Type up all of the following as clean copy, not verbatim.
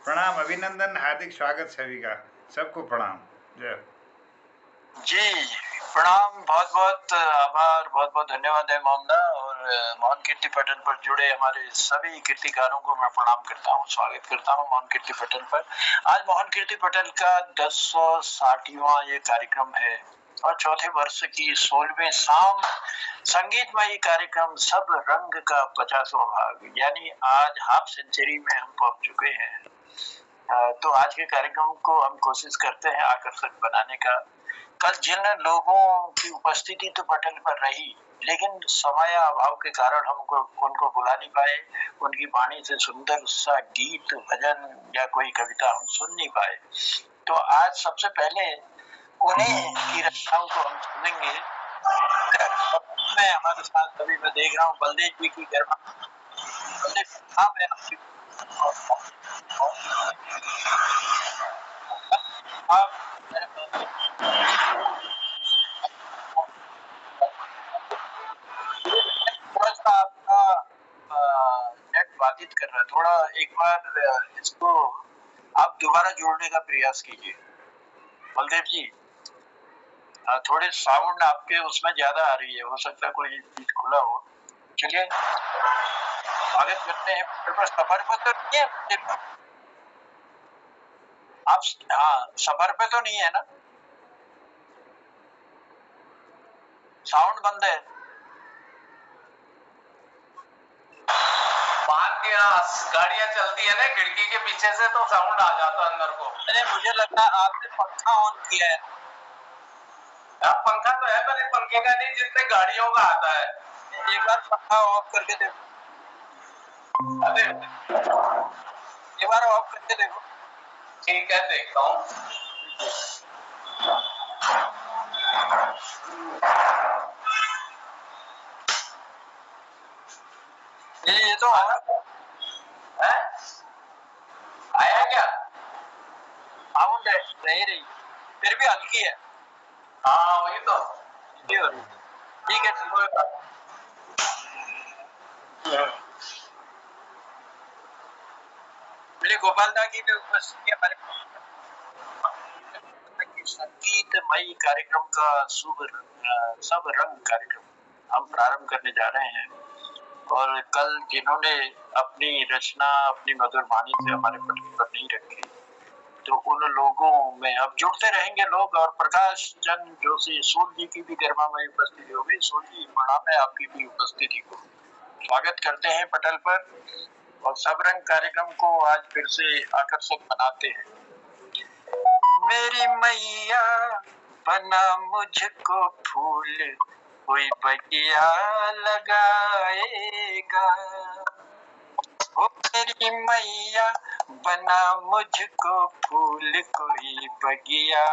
प्रणाम, अभिनंदन, हार्दिक स्वागत सभी का। सबको प्रणाम। जय हो। जी, प्रणाम, बहुत-बहुत आभार, बहुत-बहुत धन्यवाद है मोहनदा और मोहन कीर्ति पटल पर जुड़े हमारे सभी कीर्तिकारों को मैं प्रणाम करता हूँ, स्वागत करता हूँ मोहन कीर्ति पटल पर। आज मोहन कीर्ति पटल का 1060वां ये कार्यक्रम है और चौथे वर्ष की 16वीं शाम संगीतमय कार्यक्रम सब रंग का 50वां भाग, यानी आज हाफ सेंचुरी में हम पहुंच चुके हैं। तो आज के कार्यक्रम को हम कोशिश करते हैं आकर्षक बनाने का। कल जिन लोगों की उपस्थिति तो पटल पर रही, लेकिन समय अभाव के कारण हम उनको बुला नहीं पाए, उनकी वाणी से सुंदर सा गीत, भजन या कोई कविता हम सुन नहीं पाए। तो आज सबसे पहले उन्हीं की रचनाओं को हम सुनेंगे। मैं हमारे साथ अभी मैं देख रहा हूँ बलदेव जी की गर्मा। बलदेव, हाँ मैं आप थोड़ा सा आपका नेट बाधित कर रहा है, थोड़ा एक बार इसको आप दोबारा जोड़ने का प्रयास कीजिए बलदेव जी। थोड़े साउंड आपके उसमें ज्यादा आ रही है, हो सकता है कोई चीज खुला हो। चलिए स्वागत करते हैं सफर पर तो नहीं है आप? हाँ, सफर पे तो नहीं है ना? साउंड बंद है। बाहर की गाड़ियां चलती है ना खिड़की के पीछे से, तो साउंड आ जाता है अंदर को। अरे मुझे लगता है आपने पंखा ऑन किया है। पंखा तो है पर पंखे का नहीं, जितने गाड़ियों का आता है। एक बार पंखा ऑफ करके देखो। अरे एक बार ऑफ करके देखो। ठीक है, देखता हूँ। ये तो है? आया क्या? साउंड है, नहीं रही, फिर भी हल्की है। हाँ वही तो। ठीक है, गोपाल दा की उपस्थिति हमारे संगीतमयी कार्यक्रम का सब रंग कार्यक्रम हम प्रारंभ करने जा रहे हैं। और कल जिन्होंने अपनी रचना अपनी मधुर वाणी से हमारे पटल पर नहीं रखी, तो उन लोगों में अब जुड़ते रहेंगे लोग। और प्रकाश चंद जोशी सूल जी की भी गर्मामयी उपस्थिति होगी। सूल जी, प्रणाम है आपकी भी उपस्थिति को स्वागत करते हैं पटल पर और सब रंग कार्यक्रम को आज फिर से आकर्षक बनाते हैं। मेरी मैया बना मुझको फूल, कोई बगिया लगाएगा। ओ मेरी मैया बना मुझको फूल, कोई बगिया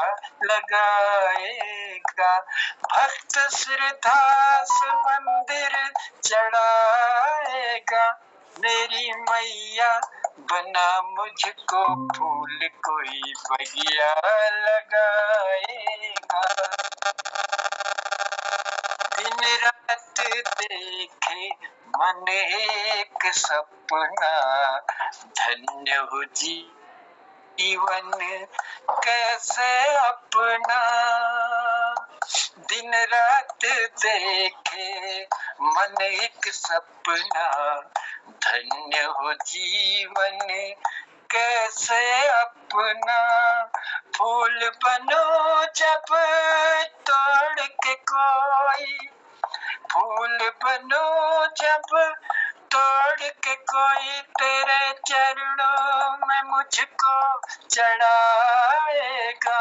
लगाएगा। भक्त श्रद्धा से मंदिर चढ़ाएगा। मेरी मैया बना मुझको फूल, कोई बगिया लगाएगा। दिन रात देखे मन एक सपना, धन्य हो जीवन कैसे अपना। दिन रात देखे मन एक सपना, धन्य हो जीवन कैसे अपना। फूल बनो जब तोड़ के कोई, फूल बनो जब तोड़ के कोई, तेरे चरणों में मुझको चढ़ाएगा।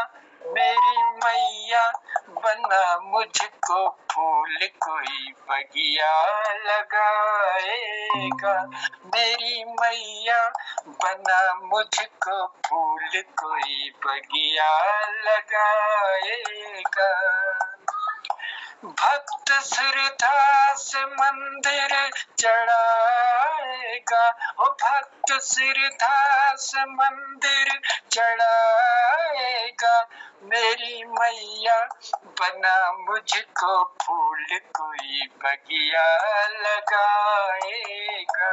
मेरी मैया बना मुझको फूल, कोई बगिया लगाएगा। मेरी मैया बना मुझको फूल, कोई बगिया लगाएगा। भक्त श्रद्धा से मंदिर चढ़ाएगा। ओ भक्त श्रद्धा से मंदिर चढ़ाएगा। मेरी मैया बना मुझको फूल, कोई बगिया लगाएगा।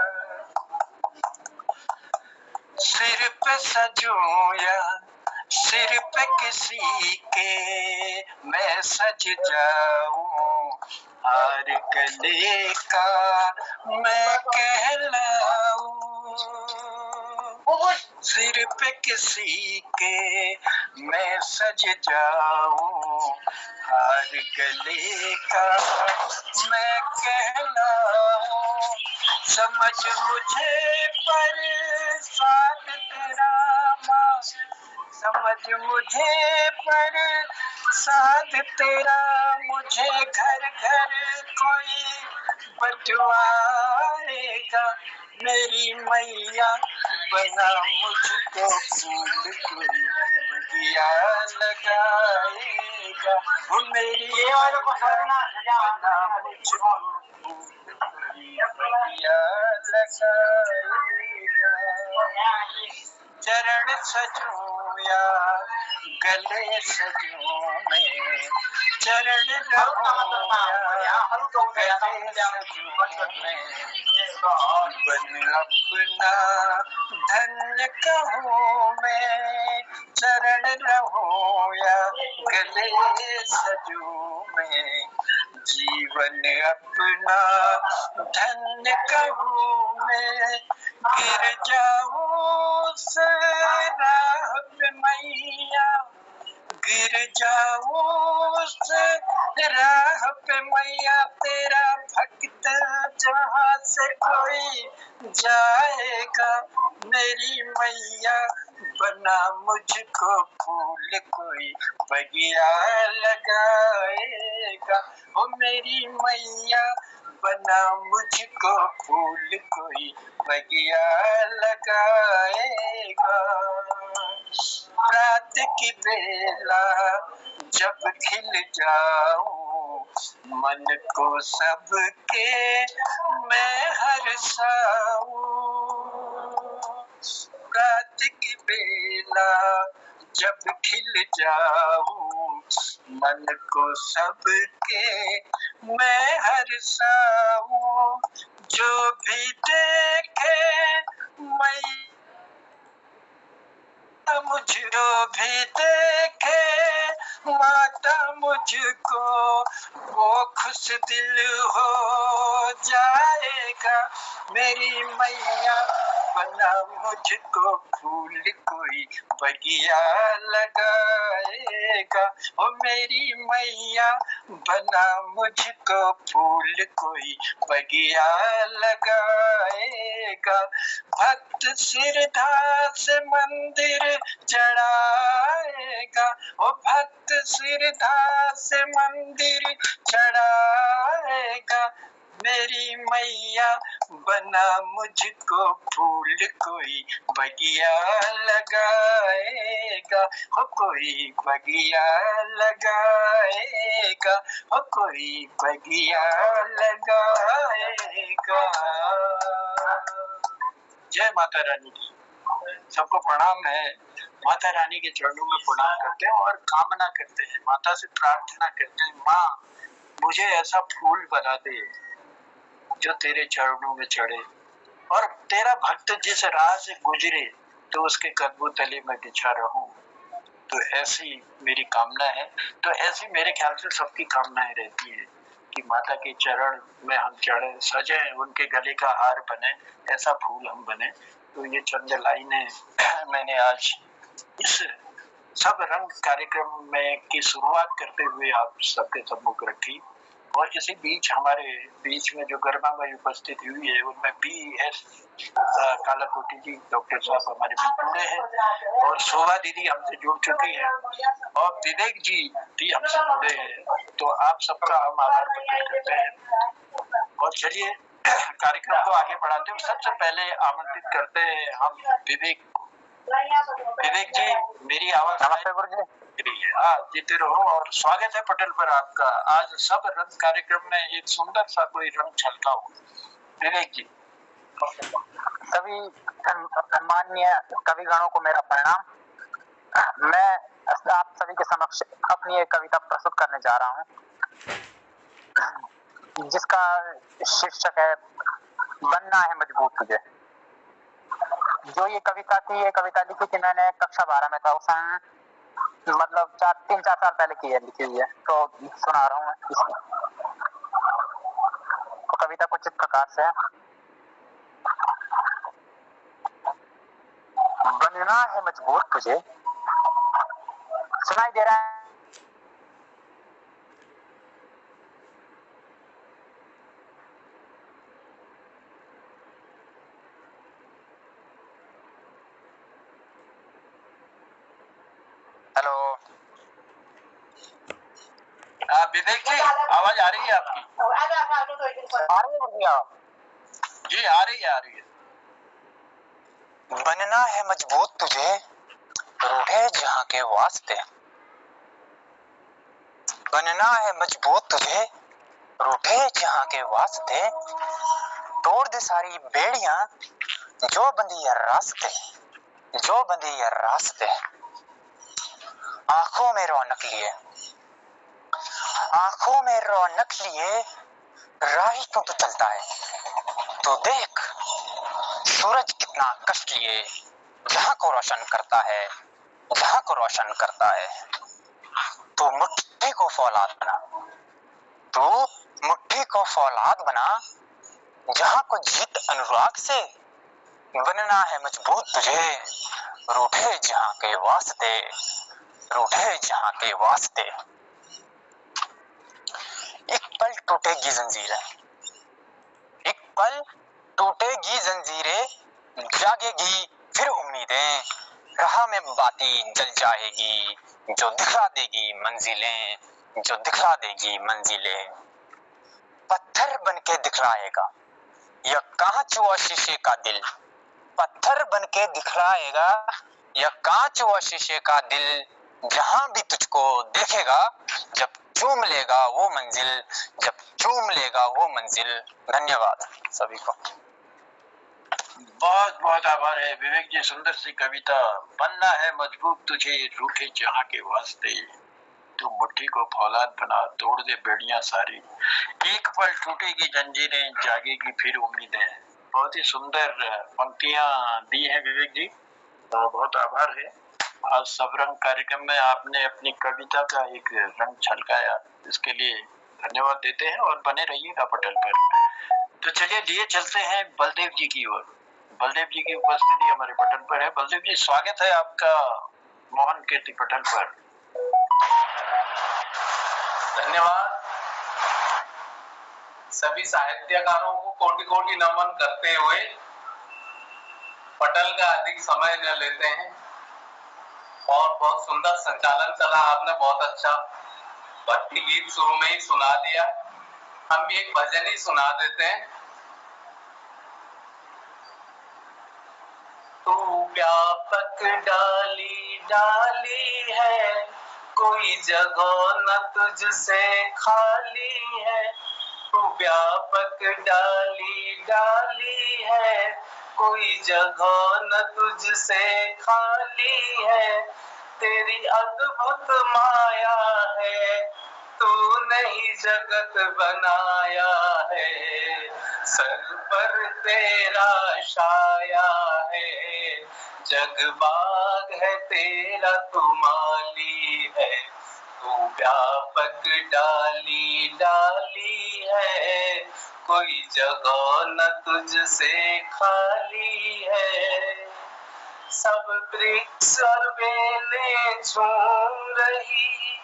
सिर पे सजूं या सिर पे किसी के मैं सज जाऊं, हार गले का मैं कहलाऊं। सिर पे किसी के मैं सज जाऊं, हार गले का मैं कहलाऊं। समझ मुझे पर साथ तेरा माँ, समझ मुझे पर साथ तेरा, मुझे घर घर कोई बटवाएगा। मेरी मैया बना मुझको फूल कोई बगिया लगाएगा। वो मेरी बना मुझको फूल कोई बगिया लगाएगा। चरण सजूं या गले सजूं मैं, चरण रहूं या गले सजूं मैं, जीवन अपना धन्य कहूं मैं। चरण रहूं या गले सजूं मैं, जीवन अपना धन्य कहूं मैं। गिर जाऊं उस राह पे मैया, गिर जाऊं उस राह पे मैया, तेरा भक्त जहाँ से कोई जाएगा। मेरी मैया बना मुझको फूल कोई बगिया लगाएगा। ओ मेरी मैया बना मुझको फूल कोई बगिया लगाएगा। रात की बेला जब खिल जाऊं, मन को सबके मैं हरसाऊं। रात की बेला जब खिल जाऊं, मन को सबके मैं हरसाऊं। जो भी देखे मैं मुझको भी देखे माता मुझको, वो खुश दिल हो जाएगा। मेरी मैया बना मुझको फूल कोई बगिया लगाएगा। ओ मेरी मैया बना मुझको फूल कोई बगिया लगाएगा। भक्त श्रद्धा से मंदिर चढ़ाएगा, ओ भक्त श्रद्धा से मंदिर चढ़ाएगा। मेरी मैया बना मुझको फूल कोई बगिया लगाएगा। हो कोई बगिया लगाएगा, हो कोई बगिया लगाएगा। जय माता रानी की। सबको प्रणाम है। माता रानी के चरणों में प्रणाम करते हैं और कामना करते हैं, माता से प्रार्थना करते हैं, माँ मुझे ऐसा फूल बना दे जो तेरे चरणों में चढ़े, और तेरा भक्त जिस राह से गुजरे तो उसके कदमों तले में बिछा रहूं। तो ऐसी मेरी कामना है। तो ऐसी मेरे ख्याल से सबकी कामनाएं रहती है कि माता के चरण में हम चढ़े, सजे, उनके गले का हार बने, ऐसा फूल हम बने। तो ये चंद लाइनें मैंने आज इस सब रंग कार्यक्रम में की शुरुआत करते हुए आप सबके सम्मुख रखी। और इसी बीच हमारे बीच में जो गरिमामयी उपस्थिति हुई है उनमें BS कालाकोटी जी डॉक्टर साहब हमारे बीच जुड़े हैं, और शोभा दीदी हमसे जुड़ चुकी है, और विवेक जी भी हमसे जुड़े हैं। तो आप सबका हम आभार प्रकट करते हैं। और चलिए कार्यक्रम को आगे बढ़ाते हुए सबसे पहले आमंत्रित करते हैं हम विवेक को। विवेक जी मेरी आवाज नमस्ते गुरु जी। जीते रहो, और स्वागत है पटेल पर आपका। आज सब रंग कार्यक्रम में एक सुंदर सा कोई रंग छलका हो। विवेक जी। सभी सम्माननीय कविगणों को मेरा प्रणाम। मैं आप सभी के समक्ष अपनी एक कविता प्रस्तुत करने जा रहा हूँ, जिसका शीर्षक है बनना है मजबूत तुझे। जो ये कविता थी, ये कविता लिखी थी मैंने कक्षा 12 में था उस समय, मतलब 3-4 साल पहले की है, लिखी हुई है, तो सुना रहा हूँ मैं इसमें। तो कविता कुछ इस प्रकार से है। बनना है मजबूत तुझे, सुनाई दे रहा है? हेलो, विवेक जी, आवाज आ रही है आपकी? आ रही है भैया? जी आ रही है, आ रही है। बनना है मजबूत तुझे, रूठे जहां के वास्ते। बनना है मजबूत तुझे, रूठे जहां के वास्ते। तोड़ दे सारी बेड़ियां जो बंधी है रास्ते, जो बंधी है रास्ते। आंखों में रौनक लिए, आंखों में रौनक लिए राही क्यों तो चलता है। तो देख सूरज कितना कष्ट लिए जहां को रोशन करता है, जहां को रोशन करता है। तो मुट्ठी को फौलाद बना, तो मुट्ठी को फौलाद बना जहां को जीत अनुराग से। बनना है मजबूत तुझे, रूठे जहां के वास्ते, रूठे जहां के वास्ते। एक पल टूटेगी जंजीरें, एक पल टूटेगी जंजीरें, जागेगी फिर उम्मीदें। राह में बाती जल जाएगी जो दिखला देगी मंजिलें, जो दिखला देगी मंजिलें। पत्थर बनके दिखलाएगा या कांच व शीशे का दिल, पत्थर बनके दिखलाएगा या कांच व शीशे का दिल। जहां भी तुझको देखेगा जब चूम लेगा वो मंजिल, जब चूम लेगा वो मंजिल। धन्यवाद सभी को। बहुत बहुत आभार है विवेक जी, सुंदर सी कविता। बनना है मजबूत तुझे, रूठे जहां के वास्ते। तू मुट्ठी को फौलाद बना, तोड़ दे बेड़ियां सारी। एक पल टूटेगी जंजीरें, जागेगी फिर उम्मीदें। बहुत ही सुंदर पंक्तियां दी हैं विवेक जी, तो बहुत आभार है। आज सब रंग कार्यक्रम में आपने अपनी कविता का एक रंग छलकाया, इसके लिए धन्यवाद देते हैं और बने रहिएगा पटल पर। तो चलिए लिए चलते हैं बलदेव जी की ओर। बलदेव जी की उपस्थिति हमारे पटल पर है। बलदेव जी, स्वागत है आपका मोहन कीर्ति पटल पर। धन्यवाद। सभी साहित्यकारों को कोटि कोटि नमन करते हुए पटल का अधिक समय न लेते हैं, और बहुत सुंदर संचालन चला, आपने बहुत अच्छा भक्ति गीत शुरू में ही सुना दिया। हम भी एक भजन ही सुना देते हैं। तू व्यापक डाली डाली है, कोई जगह न तुझसे खाली है। तू व्यापक डाली डाली है, कोई जगह न तुझसे खाली है। तेरी अद्भुत माया है, तूने ही जगत बनाया है। सर पर तेरा छाया है, जग बाग है तेरा तू माली है। तू व्यापक डाली डाली है, कोई जगह न तुझसे खाली है। सब वृक्ष और बेलें झूम रही,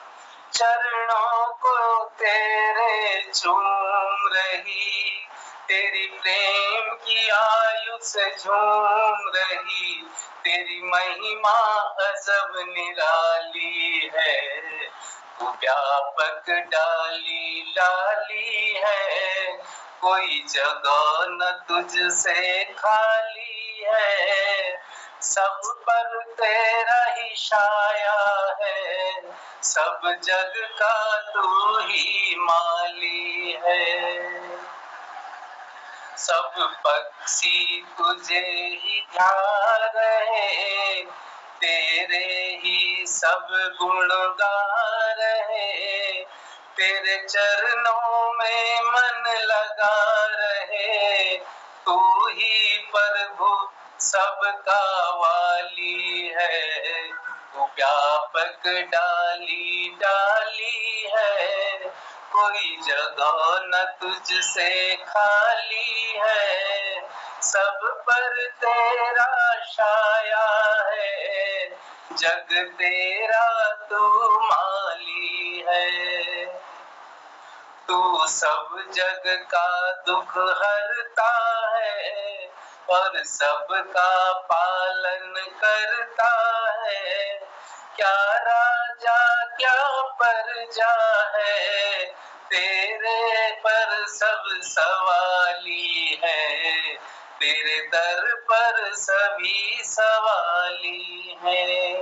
चरणों को तेरे झूम रही। तेरी प्रेम की आयु से झूम रही, तेरी महिमा अजब निराली है। तू व्यापक डाली डाली है, कोई जगह न तुझसे खाली है। सब पर तेरा ही छाया है, सब जग का तू ही माली है। सब पक्षी तुझे ही गा रहे, तेरे ही सब गुण गा रहे। तेरे चरणों में मन लगा रहे, तू ही प्रभु सबका वाली है, तू व्यापक डाली डाली है, कोई जगह न तुझसे खाली है, सब पर तेरा छाया है, जग तेरा तू माली है। तू सब जग का दुख हरता है और सबका पालन करता है, क्या राजा क्या प्रजा है, तेरे पर सब सवाली है, तेरे दर पर सभी सवाली है।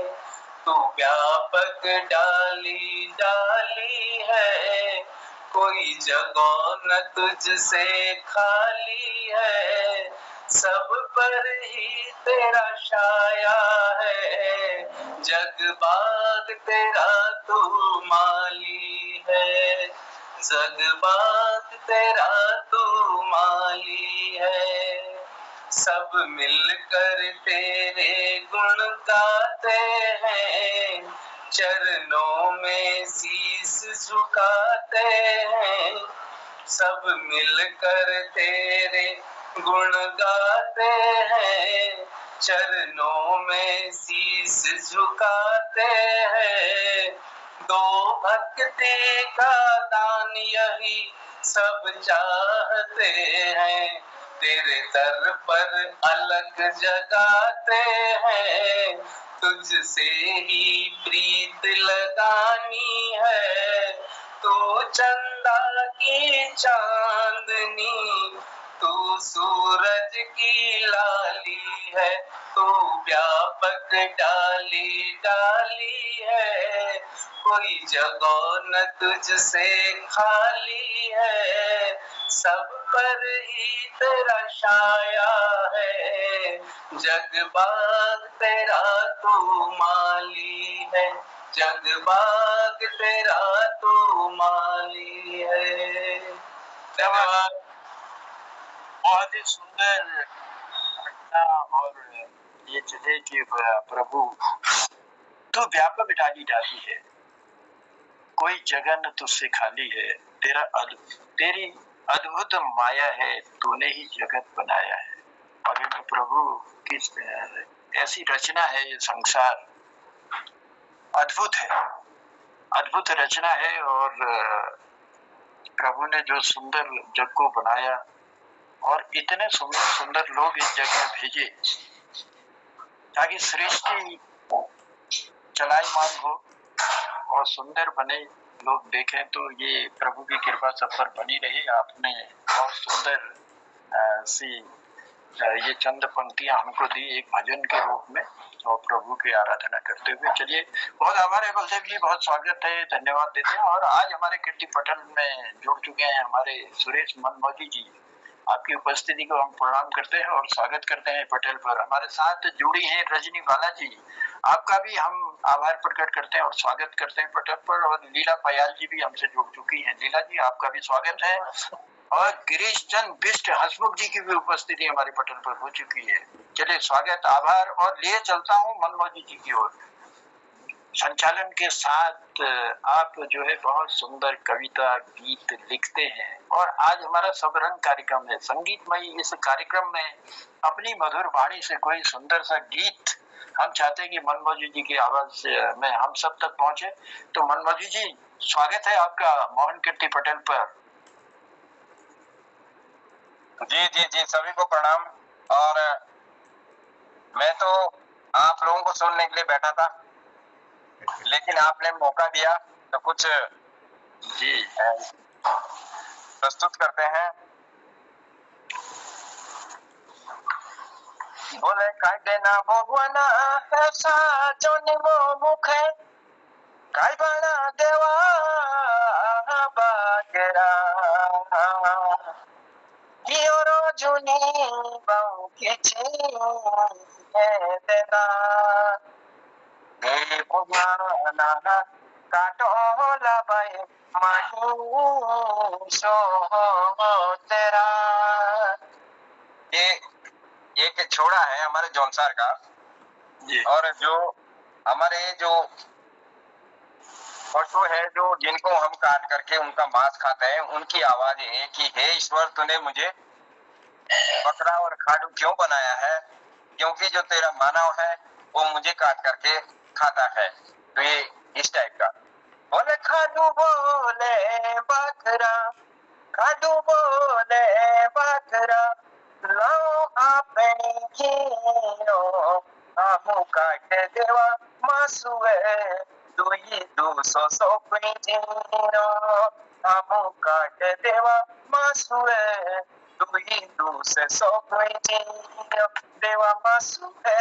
तू व्यापक डाली डाली है, कोई जगह न तुझसे खाली है, सब पर ही तेरा छाया है, जग बाग तेरा तू माली है, जग बाग तेरा तू माली है। सब मिलकर तेरे गुण गाते हैं, चरणों में शीस झुकाते हैं, सब मिलकर तेरे गुण गाते हैं, चरणों में शीस झुकाते हैं। दो भक्ति का दान यही सब चाहते हैं, तेरे दर पर अलग जगाते हैं, तुझसे ही प्रीत लगानी है, तू चंदा की चांदनी, तू सूरज की लाली है, तू व्यापक डाली डाली है, कोई जगह न तुझसे खाली है, सब पर ही तेरा छाया है, जग बाग तेरा तू माली है, जग बाग तेरा तू माली है। धन्यवाद। बहुत ही सुंदर घटना। और ये चले कि प्रभु तू व्यापक डाली डाली है, कोई जगह न तुझसे खाली है, तेरी अद्भुत माया है, तूने ही जगत बनाया है। और ये प्रभु किस ऐसी रचना है, ये संसार अद्भुत है, अद्भुत रचना है। और प्रभु ने जो सुंदर जग को बनाया और इतने सुंदर सुंदर लोग इस जग में भेजे ताकि सृष्टि चलायमान हो और सुंदर बने, लोग देखें तो ये प्रभु की कृपा सब पर बनी रही। आपने बहुत सुंदर सी ये चंद पंक्तियां हमको दी एक भजन के रूप में और प्रभु की आराधना करते हुए। चलिए, बहुत आभार है बलदेव जी, बहुत स्वागत है, धन्यवाद देते हैं। और आज हमारे कीर्ति पटल में जुड़ चुके हैं हमारे सुरेश मनमौजी जी। आपकी उपस्थिति को हम प्रणाम करते हैं और स्वागत करते हैं पटेल पर। हमारे साथ जुड़ी हैं रजनी बाला जी, आपका भी हम आभार प्रकट करते हैं और स्वागत करते हैं पटेल पर। और लीला पयाल जी भी हमसे जुड़ चुकी हैं। लीला जी, आपका भी स्वागत है। और गिरीश चंद बिष्ट हसमुख जी की भी उपस्थिति हमारे पटल पर हो चुकी है। चलिए, स्वागत, आभार। और लिए चलता हूँ मनमौजी जी की ओर। संचालन के साथ आप जो है बहुत सुंदर कविता गीत लिखते हैं और आज हमारा सब रंग कार्यक्रम है, संगीतमयी। इस कार्यक्रम में अपनी मधुर वाणी से कोई सुंदर सा गीत हम चाहते हैं कि मनमौजी जी की आवाज में हम सब तक पहुंचे। तो मनमौजी जी, स्वागत है आपका मोहन कीर्ति पटेल पर। जी जी जी, सभी को प्रणाम। और मैं तो आप लोगों को सुनने के लिए बैठा था, लेकिन आपने मौका दिया तो कुछ जी प्रस्तुत करते हैं। बोले काय देना भगवान ऐसा जो निमो मुख है, काय बना देवा बागेरा हियोरो जुनी बाऊ किछि है देना हे भगवान काटो लाबाए माही सो तेरा। ये एक छोड़ा है हमारे जौनसार का जी और जो हमारे जो पशु है जो जिनको हम काट करके उनका मांस खाते हैं, उनकी आवाज है कि हे ईश्वर तूने मुझे बकरा और खाडू क्यों बनाया है, क्योंकि जो तेरा मानव है वो मुझे काट करके खाता है। तो ये इस टाइप का बोले खाडू बोले बकरा, खाडू बोले बकरा, लाओ आपनी कीनो आमू काट देवा मासुए दुई दूसो सोपनी जीनो आमू काट देवा मासुए दुई दूसे सोपनी जीनो देवा मासुए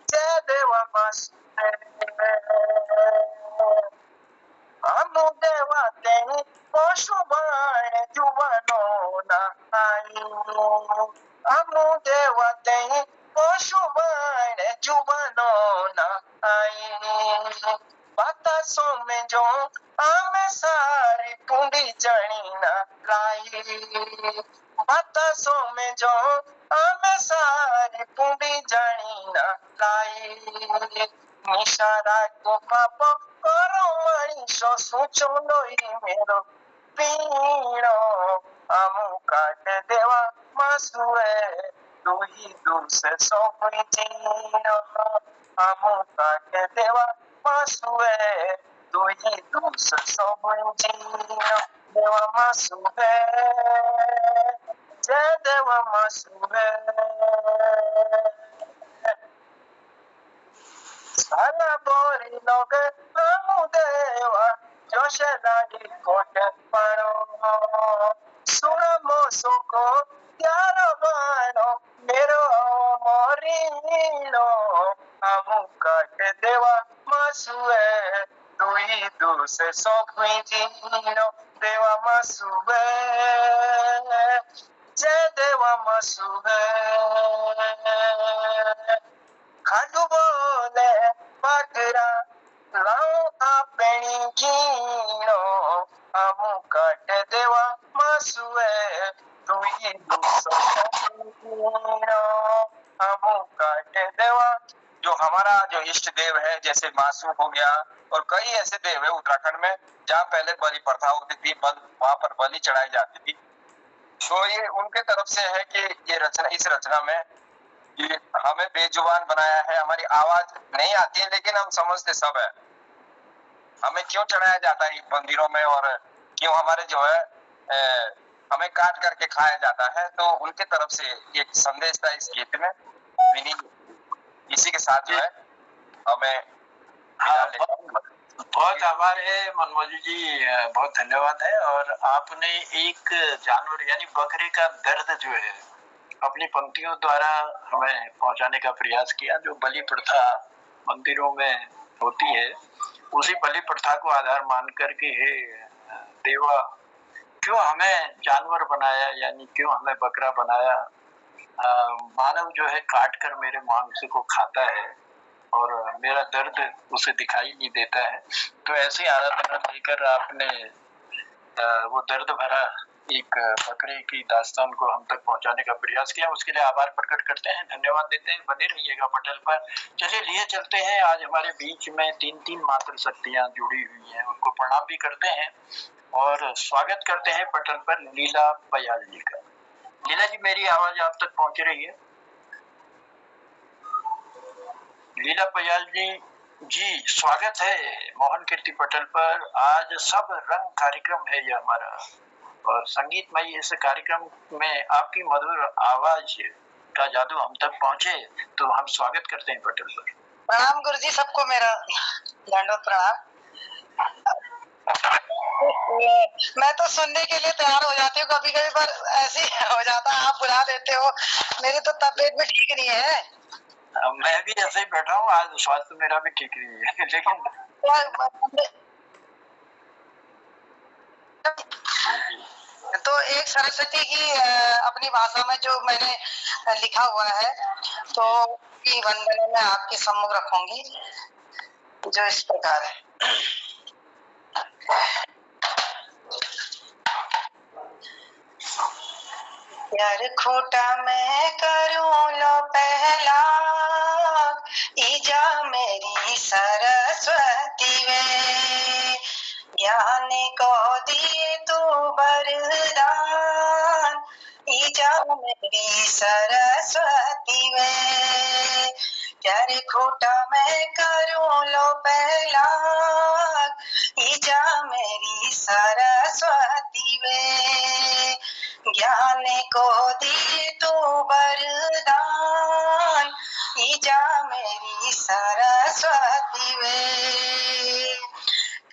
जय देवा मासुए आमू देवा तेनी पशुबाण जुबानो ना आई आमू देवा तेनी पशुबाण जुबानो ना आई बतासो में जो आमे सारी पुंडी जणी ना लाई बतासो में जो आमे सारी पुंडी जणी ना लाई निशारा को पापो करो मणिषो सूचो लोई मेरो पीणो आमू काट देवा मासुए दुई दूसे सोपनी जीनो आमू काट देवा मासुए दुई दूसे सोपनी जीनो देवा मासुए जय देवा मासुए साला बोरी लोग आमू देवा जोशेलाडी कोट पाणो सुरमो सुको प्यारो बाणो मेरो मोरीनो आमू काट देवा मासुए दुई दूसे सोपनी जीनो देवा मासुए जय देवा मासुए खाडू बोले बकरा लाओ आपनी कीनो आमू काट देवा मासुए दुई दूसो कीनो आमू काट देवा। जो हमारा जो इष्ट देव है जैसे मासू हो गया और कई ऐसे देव है उत्तराखंड में जहाँ पहले बलि प्रथा होती थी, वहां पर बलि चढ़ाई जाती थी। तो ये उनके तरफ से है कि ये रचना, इस रचना में ये हमें बेजुबान बनाया है, हमारी आवाज नहीं आती है लेकिन हम समझते सब है। हमें क्यों चढ़ाया जाता है मंदिरों में और क्यों हमारे जो है हमें काट करके खाया जाता है, तो उनके तरफ से एक संदेश था इस गीत में। इसी के साथ जो है हमें बहुत आभार है मनमोजी जी, बहुत धन्यवाद है। और आपने एक जानवर यानी बकरे का दर्द जो है अपनी पंक्तियों द्वारा हमें पहुंचाने का प्रयास किया। जो बलि प्रथा मंदिरों में होती है उसी बलि प्रथा को आधार मान करके हे देवा क्यों हमें जानवर बनाया, यानी क्यों हमें बकरा बनाया। मानव जो है काट कर मेरे मांस को खाता है और मेरा दर्द उसे दिखाई नहीं देता है। तो ऐसी आराधना लेकर आपने वो दर्द भरा एक बकरे की दास्तान को हम तक पहुंचाने का प्रयास किया, उसके लिए आभार प्रकट करते हैं, धन्यवाद देते हैं। बने रहिएगा पटल पर। चलिए लिए चलते हैं। आज हमारे बीच में तीन मात्र शक्तियां जुड़ी हुई हैं, उनको प्रणाम भी करते हैं और स्वागत करते हैं पटल पर लीला पयाल जी का। लीला जी, मेरी आवाज आप तक पहुंच रही है? लीला पयाल जी स्वागत है मोहन कीर्ति पटल पर। आज सब रंग कार्यक्रम है ये हमारा और संगीतमय इस कार्यक्रम में आपकी मधुर आवाज का जादू हम तक पहुंचे, तो हम स्वागत करते हैं पटल पर। प्रणाम गुरु जी, सबको मेरा दंडवत प्रणाम। मैं तो सुनने के लिए तैयार हो जाती हूँ कभी कभी, पर ऐसे ही हो जाता है, आप बुला देते हो। मेरी तो तबीयत भी ठीक नहीं है। मैं भी ऐसे ही बैठा हूँ, आज स्वास्थ्य मेरा भी ठीक नहीं है लेकिन तो एक सरस्वती की अपनी भाषा में जो मैंने लिखा हुआ है तो की वंदना में आपके सम्मुख रखूंगी, जो इस प्रकार है। यार खोटा मैं करूं लो पहला, ईजा मेरी सरस्वती वे, ज्ञान को दिए तू वरदान, ईजा मेरी सरस्वती वे, यार खोटा मैं करूं लो पहला, ईजा मेरी सरस्वती वे, ज्ञान को दी तू वरदान, ईजा मेरी सरस्वती वे,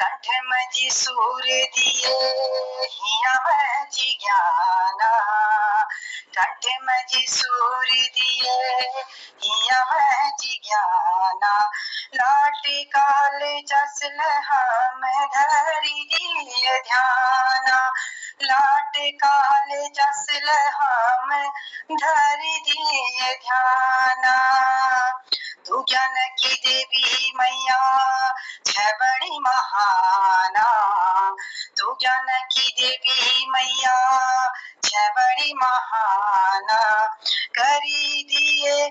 कंठ मजी सूर दिए हिया मजी ज्ञाना, कंठ मजी सूर दिए हिया मजी ज्ञाना, लाट काल जस हम धरी दिए ध्याना, लाट काल जस हम धरी दिए ध्याना, तू ज्ञान की देवी मैया है बड़ी महाना, तू ज्ञान की देवी मैया है बड़ी महाना, करी दिए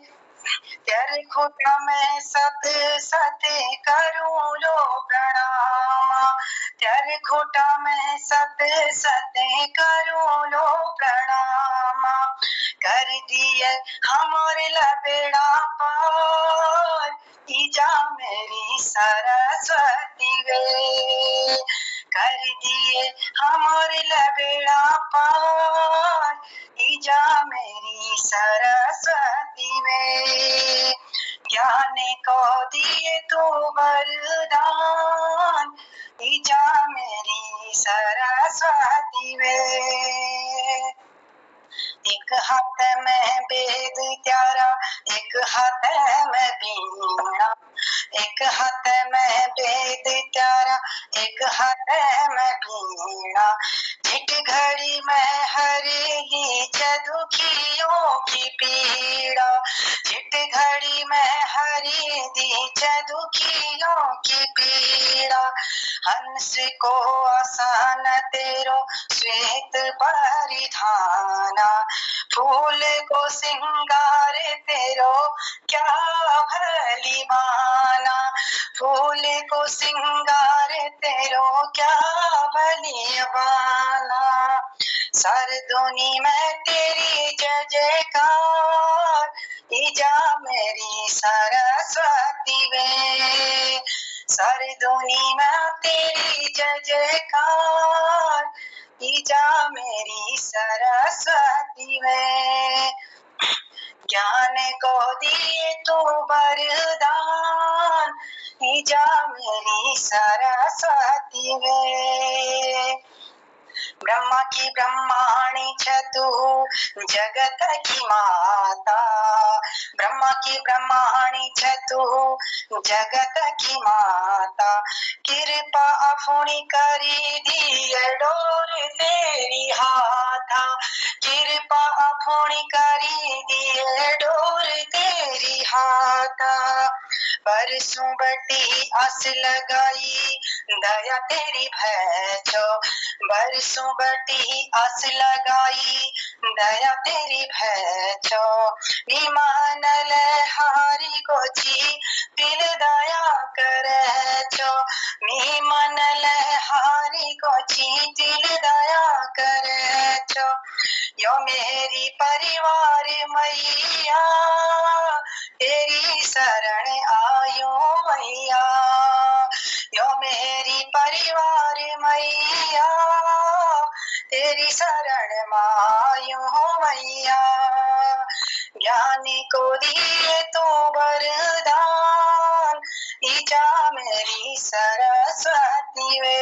तेरे खोटा मैं सत सत करूं लो प्रणाम, तेरे खोटा मैं सत सत करूं लो प्रणाम, कर दिए हमारे लबेड़ा पार, ईजा मेरी सरस्वती वे, कर दिए हमारे लबेड़ा पार, ईजा मेरी सरस्वती वे, ज्ञान को दिए तू वरदान, ईजा मेरी सरस्वती वे, एक हाथ में वेद त्यारा, एक हाथ में बीना, एक हाथ में वेद त्यारा, एक हाथ में बीना, झिट घड़ी में हर लीच दुखियों की पीड़ा, झिट घड़ी में हरी दीच दुखियों की पीड़ा, हंस को आसान तेरो श्वेत परिधाना, फूल को सिंगार तेरो क्या भली बाना, फूल को सिंगार तेरो क्या भली बाना, सरदुनी में तेरी जय जयकार, ईजा मेरी सरस्वती वे, सरदुनी में तेरी जय जयकार, ईजा मेरी सरस्वती वे, ज्ञान को दिए तू वरदान, ईजा मेरी सरस्वती वे, ब्रह्मा की ब्रह्माणी छ तू जगत की माता, ब्रह्मा की ब्रह्माणी छ तू जगत की माता, कृपा अफुणी करी दिए डोर तेरी हाथा, कृपा अफुणी करी दिए डोर तेरी हाथा, बरसों बटी आस लगाई दया तेरी भैचो, बरसों बटी आस लगाई दया तेरी भैचो, विमान हारी को जी दिल दया करे छो, विमान हारी को जी दिल दया करे छो, यो मेरी परिवार मैया तेरी शरण आयो मैया, यो मेरी परिवार मैया तेरी शरण मायो मैया, ज्ञान को दिए तो वरदान, ईजा मेरी सरस्वती वे,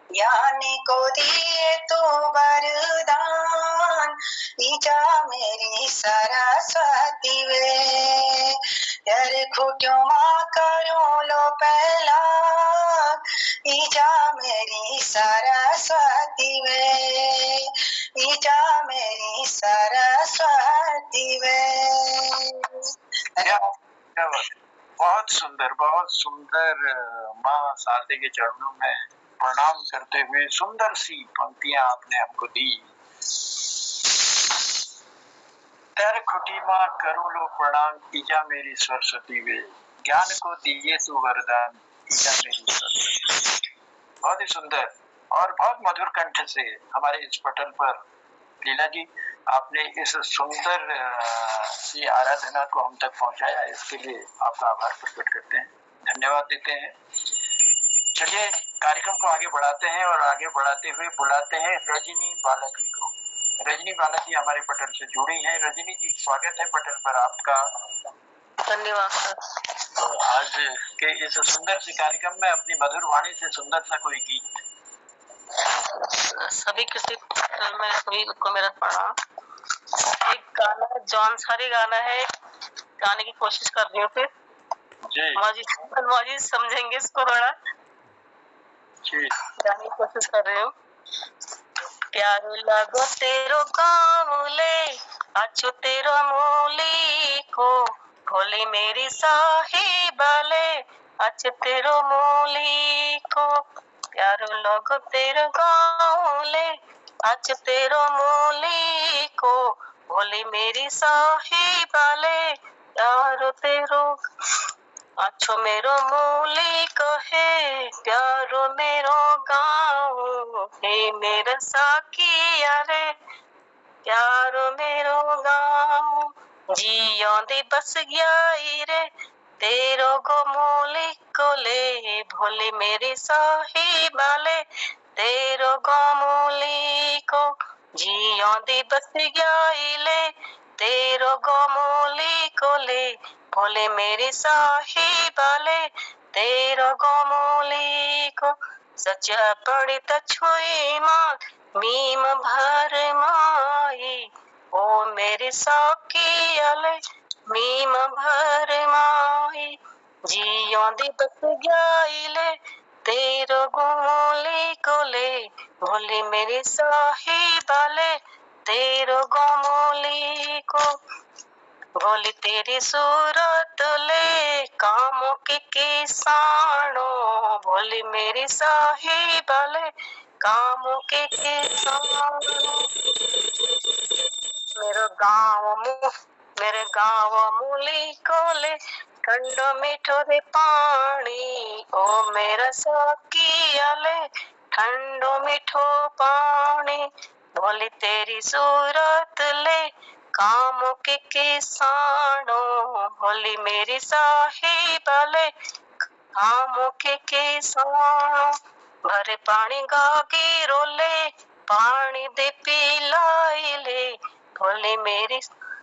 ज्ञान को दिए तो वरदान, ईजा मेरी सरस्वती वे, तेरे खोटों माँ करो लो पहला, ईजा मेरी सरस्वती वे, ईजा मेरी सरस्वती वे। बहुत सुंदर माँ शारदे के चरणों में प्रणाम करते हुए सुंदर सी पंक्तियां आपने हमको दी। तेरे खुटी माँ करूँ लो प्रणाम, ईजा मेरी सरस्वती वे, ज्ञान को दिए तू वरदान, ईजा मेरी सरस्वती। बहुत ही सुंदर और बहुत मधुर कंठ से हमारे इस पटल पर लीला जी आपने इस सुंदर सी आराधना को हम तक पहुंचाया, इसके लिए आपका आभार प्रकट करते हैं, धन्यवाद देते हैं। चलिए कार्यक्रम को आगे बढ़ाते हैं और आगे बढ़ाते हुए बुलाते हैं रजनी बालाजी को। रजनी बालाजी हमारे पटल से जुड़ी हैं। रजनी जी स्वागत है पटल पर आपका। धन्यवाद सर। तो आज के इस सुंदर से कार्यक्रम में अपनी मधुर वाणी से सुंदर सा कोई गीत। सभी कृषि में सभी को मेरा प्रणाम। एक गाना जौनसारी गाना है, गाने की कोशिश कर रही हूँ फिर जी समझेंगे इसको थोड़ा जी, गाने की कोशिश कर रही हूँ। प्यारो लगो तेरो गाँवले, अच्छो तेरो मूली को, भोली मेरी साहिबाले, अच्छो तेरो मूली को। प्यारो लगो तेरो गाँवले, अच्छो तेरो मूली को, भोली मेरी साहिबाले, प्यारो तेरो अच्छो मेरो मूली को है, प्यारो मेरो गाँव हे मेरा साकिया रे, प्यारो मेरो गाँव जियो दे बस गया रे, तेरो गो मूली को ले, भोले मेरी साहिबाले, तेरो गो मूली को जियो दे बस गया ले, तेरो गो मूली को ले, भोले मेरी साहिबाले, तेरो गो मूली को। सच्चा पड़ी त छुई माँ मीम भर माई, ओ मेरी साकियाले मीम भर माई, जियो दी बस गयाइले, तेरो गो मूली को ले, भोली मेरी साहिबाले, तेरो गो मूली को। भोली तेरी सूरत ले कामों के किसानों, भोली मेरी साहिबाले कामों के किसानों। मेरे गाँव मूली को ले, ठंडो मीठो रे पानी, ओ मेरा साकिया ले, ठंडो मीठो पानी, भोली तेरी सूरत ले कामों के किसानों, भोली मेरी साहिबाले कामों के किसानों। भरे पानी गागी रोले, पानी दे पिलाई ले, भोली मेरी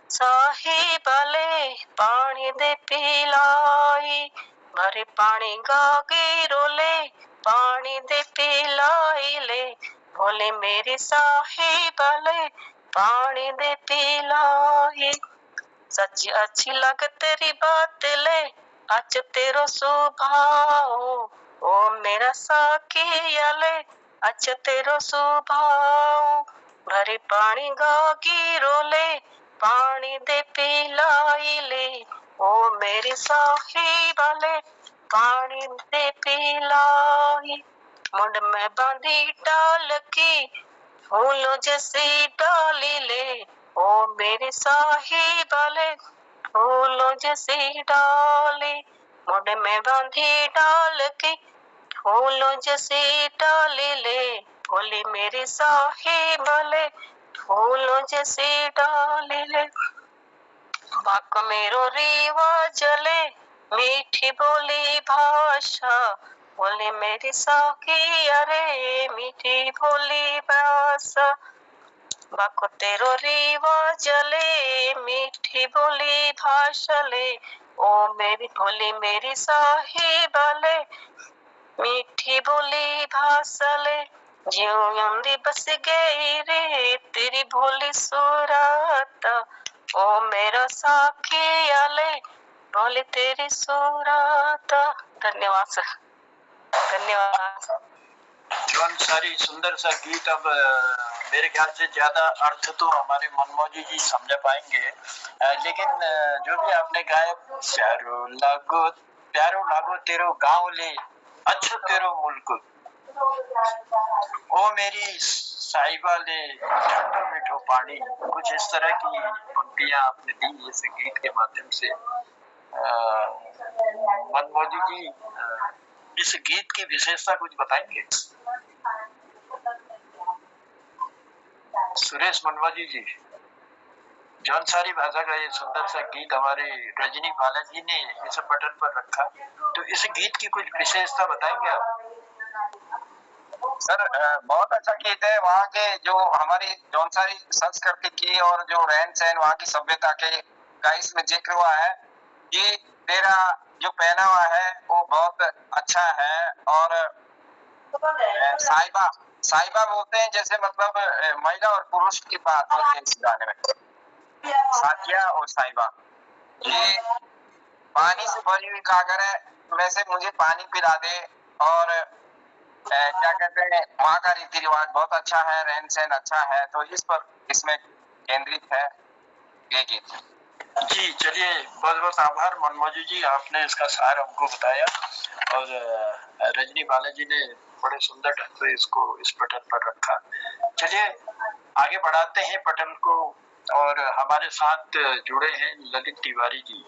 साहिबाले पानी दे पिलाई। भरे पानी गागी रोले, पानी दे पिलाई ले, भोले मेरी साहिबाले पानी दे पिलाई। सच्ची अच्छी लग तेरी बात ले, आज तेरो स्वभाव, ओ मेरा साकिया ले, आज तेरो स्वभाव। भरे पानी गागी रोले, पानी दे पिलाई ले, ओ मेरी साहिबाले पानी दे पिलाई। मुंड में बांधी डाल की फूलों जैसी डाली ले, ओ मेरी साहिबाले फूलों जैसी डाली। मुंड में बांधी डाल के फूलों जैसी डाली ले, भोली मेरी साहिबाले फूलों जैसी डाली ले। बाक मेरो रिवाज ले, मीठी बोली भाषा, बोली मेरी साकिया रे मीठी बोली भाषा। बाको तेरो रिवाज ले, मीठी बोली भाषा ले, ओ मेरी भोली मेरी साहिबाले मीठी बोली भाषा ले। ज्यों दी बस गई रे तेरी भोली सूरत, ओ मेरा साकिया ले भोली तेरी सूरत। धन्यवाद सर, धन्यवाद। जौनसारी सुंदर सा गीत। अब मेरे ख्याल से ज्यादा अर्थ तो हमारे मनमोजी जी समझ पाएंगे, लेकिन जो भी आपने गाया, प्यारो लागो तेरो गाँव ले, अच्छो तेरो मुल्क, ओ मेरी साहिबा ले ठंडो मीठो पानी, कुछ इस तरह की पंक्तियां आपने दी इस गीत के माध्यम से। मनमोदी जी, इस गीत की विशेषता कुछ बताएंगे? सुरेश मनमोदी जी, जौनसारी भाषा का ये सुंदर सा गीत हमारे रजनी बालाजी ने इस पटल पर रखा, तो इस गीत की कुछ विशेषता बताएंगे आप? सर बहुत अच्छा गीत है। वहाँ के जो हमारी जौनसारी संस्कृति की और जो रहन सहन वहाँ की सभ्यता के का इसमें जिक्र हुआ है कि तेरा जो पहनावा है वो बहुत अच्छा है। और साहिबा साहिबा बोलते हैं जैसे मतलब महिला और पुरुष की बात होती है इस गाने में, साथिया और साहिबा। ये पानी से भरी हुई गागर है, वैसे मुझे पानी पिला दे। और क्या कहते हैं, वहाँ का रीति रिवाज बहुत अच्छा है, रहन सहन अच्छा है, तो इस पर इसमें केंद्रित है ये गीत। जी चलिए, बहुत बहुत आभार मनमोजी जी, आपने इसका सार हमको बताया और रजनी बालाजी ने बड़े सुंदर ढंग से इसको इस पटल पर रखा। चलिए आगे बढ़ाते हैं पटल को, और हमारे साथ जुड़े हैं ललित तिवारी जी।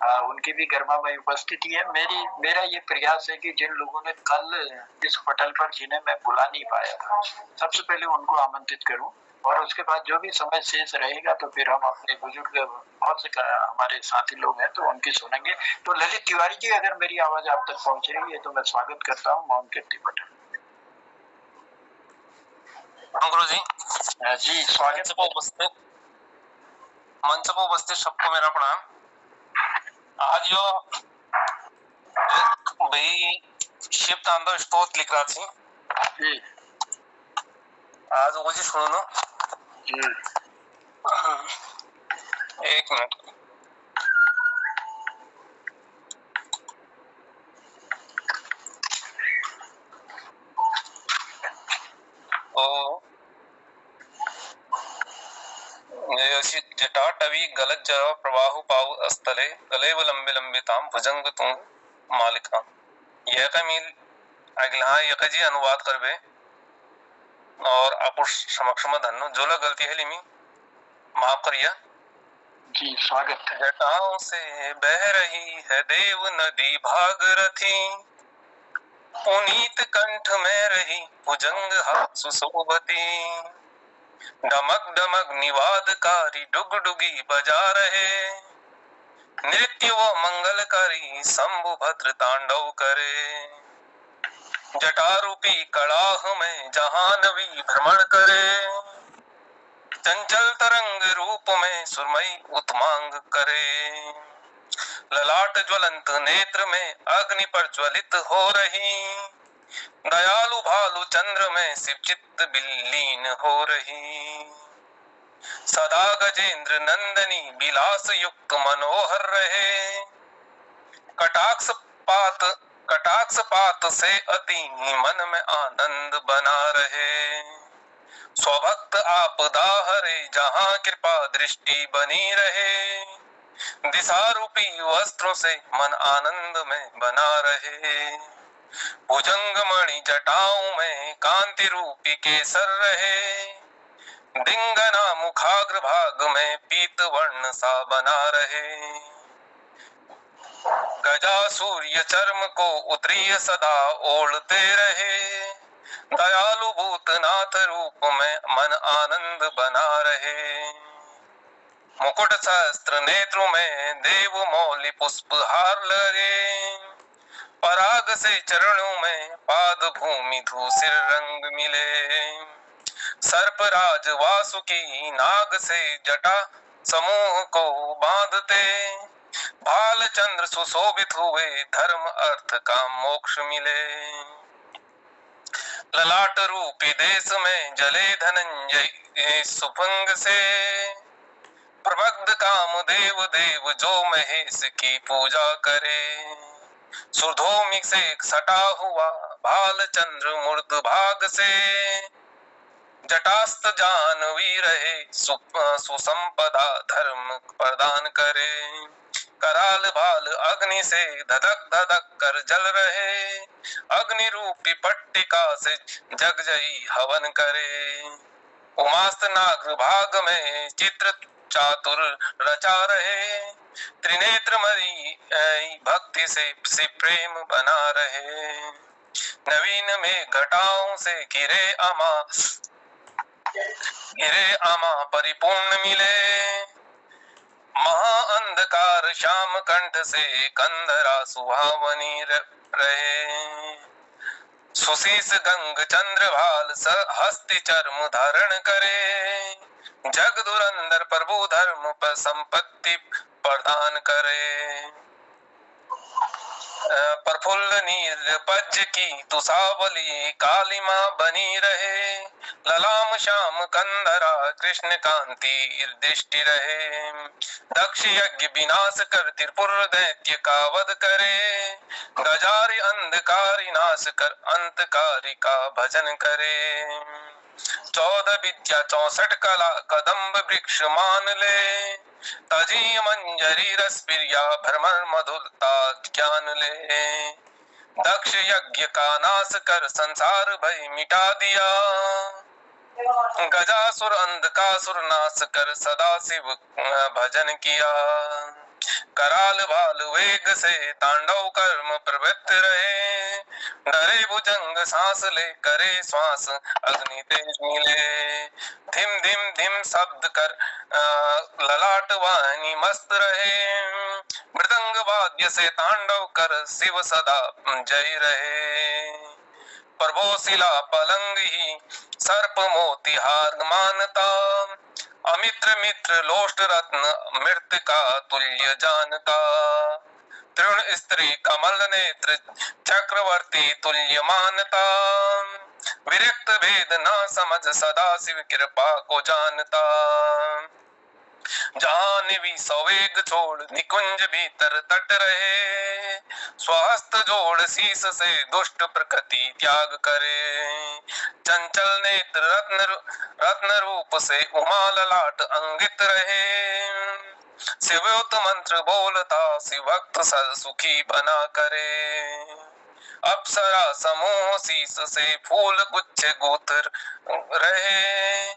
उनकी भी गर्मामय उपस्थिति है। मेरा ये प्रयास है कि जिन लोगों ने कल इस पटल पर जिन्हें मैं बुला नहीं पाया था, सबसे पहले उनको आमंत्रित करूं, और उसके बाद जो भी समय शेष रहेगा तो फिर हम अपने बुजुर्ग बहुत से हमारे साथी लोग हैं तो उनकी सुनेंगे। तो ललित तिवारी जी, अगर मेरी आवाज आप तक पहुंच रही है तो मैं स्वागत करता हूँ मौन कीर्ति पटल। गुरु जी जी स्वागत। मंच पर उपस्थित सबको मेरा प्रणाम। आज यो एक भाई शिव तांडव स्तोत्र लिख रहा थी जी, आज वो जी सुनो ना जी। एक मिनट। ओ जटाटवी गलत जरा प्रवाहु पाउ अस्तले गलेव लंबे लंबे ताम भुजंग तुंग मालिका। यह का मील अगला यह का जी अनुवाद करबे और आप समक्ष में धन्नो जोला गलती है लिमी माफ करिए जी स्वागत है। जटाओं से बह रही है देव नदी भागरथी, पुनीत कंठ में रही भुजंग हाथ सुशोभती। डमक डमक निवादकारी डुगडुगी बजा रहे, नृत्य वो मंगलकारी शंभु भद्र तांडव करे। जटारूपी कड़ाह में जहानवी भ्रमण करे, चंचल तरंग रूप में सुरमई उत्मांग करे। ललाट ज्वलंत नेत्र में अग्नि प्रज्वलित हो रही, दयालु भालु चंद्र में शिव चित्त विलीन हो रही। सदा गजेंद्र नंदनी विलास युक्त मनोहर रहे, कटाक्ष पात से अति मन में आनंद बना रहे। स्वभक्त आपदा हरे जहाँ कृपा दृष्टि बनी रहे, दिशा रूपी वस्त्रों से मन आनंद में बना रहे। भुजंग मणि जटाओं में कांति रूपी केसर रहे, डिंगना मुखाग्र भाग में पीत वर्ण सा बना रहे। गजा सूर्य चर्म को उत्तरीय सदा ओढ़ते रहे, दयालु भूतनाथ रूप में मन आनंद बना रहे। मुकुट सहस्त्र नेत्रों में देव मौलि पुष्प हार लगे, पराग से चरणों में पाद भूमि धूसिर रंग मिले। सर्पराज वासुकी नाग से जटा समूह को बांधते, भाल चंद्र सुशोभित हुए धर्म अर्थ का मोक्ष मिले। ललाट रूपी देश में जले धनंजय सुभंग से, प्रबद्ध काम देव देव जो महेश की पूजा करे। सुरधोमिक से सटा हुआ भाल चंद्र मूर्त भाग से, जटास्त जानवी रहे सुसंपदा धर्म प्रदान करे। कराल भाल अग्नि से धधक धधक कर जल रहे, अग्नि रूपी पट्टिका से जग जई हवन करे। उमास्त नाग भाग में चित्र चातुर रचा रहे, त्रिनेत्र मरी भक्ति से प्रेम बना रहे। नवीन में घटाओं से घिरे अमा परिपूर्ण मिले, महा अंधकार श्याम कंठ से कंधरा सुहावनी रहे। सुशीस गंग चंद्रभाल हस्ति चर्म धारण करे, जग दुरंदर प्रभु धर्म पर संपत्ति प्रदान करे। प्रफुल्ल नीरपज की तुषावली कालिमा बनी रहे, ललाम श्याम कंधरा कृष्ण कांति दृष्टि रहे। दक्ष यज्ञ विनाश कर त्रिपुर दैत्य का वध करे, गजारि अंधकारी नाश कर अंतकारी का भजन करे। 14 विद्या 64 कला कदम्ब वृक्ष मान ले, तजी मंजरी रस प्रिया भ्रमर मधुरता ज्ञान ले। दक्ष यज्ञ का नाश कर संसार भय मिटा दिया, गजासुर अंधकासुर नाश कर सदा शिव भजन किया। कराल भाल वेग से तांडव कर्म प्रवृत्त रहे, डरे भुजंग सांस ले करे श्वास अग्नि तेज मिले। धिम धिम धिम शब्द कर ललाट वाहिनी मस्त रहे, मृदंग वाद्य से तांडव कर शिव सदा जय रहे। प्रभो शिला पलंग ही सर्प मोतिहार मानता, अमित्र मित्र लोष्ट रत्न मृतिका तुल्य जानता। तृण स्त्री कमल नेत्र चक्रवर्ती तुल्य मानता, विरक्त भेद न समझ सदा शिव कृपा को जानता। जहाँ निवि सवेग छोड़ निकुंज भीतर तट रहे, स्वहस्त जोड़ शीस से दुष्ट प्रकृति त्याग करे। चंचल नेत्र रत्न रूप से उमा ललाट अंगित रहे, शिवोक्त मंत्र बोलता शिव भक्त सुखी बना करे। अप्सरा समूह शीस से फूल गुच्छ गुथर रहे,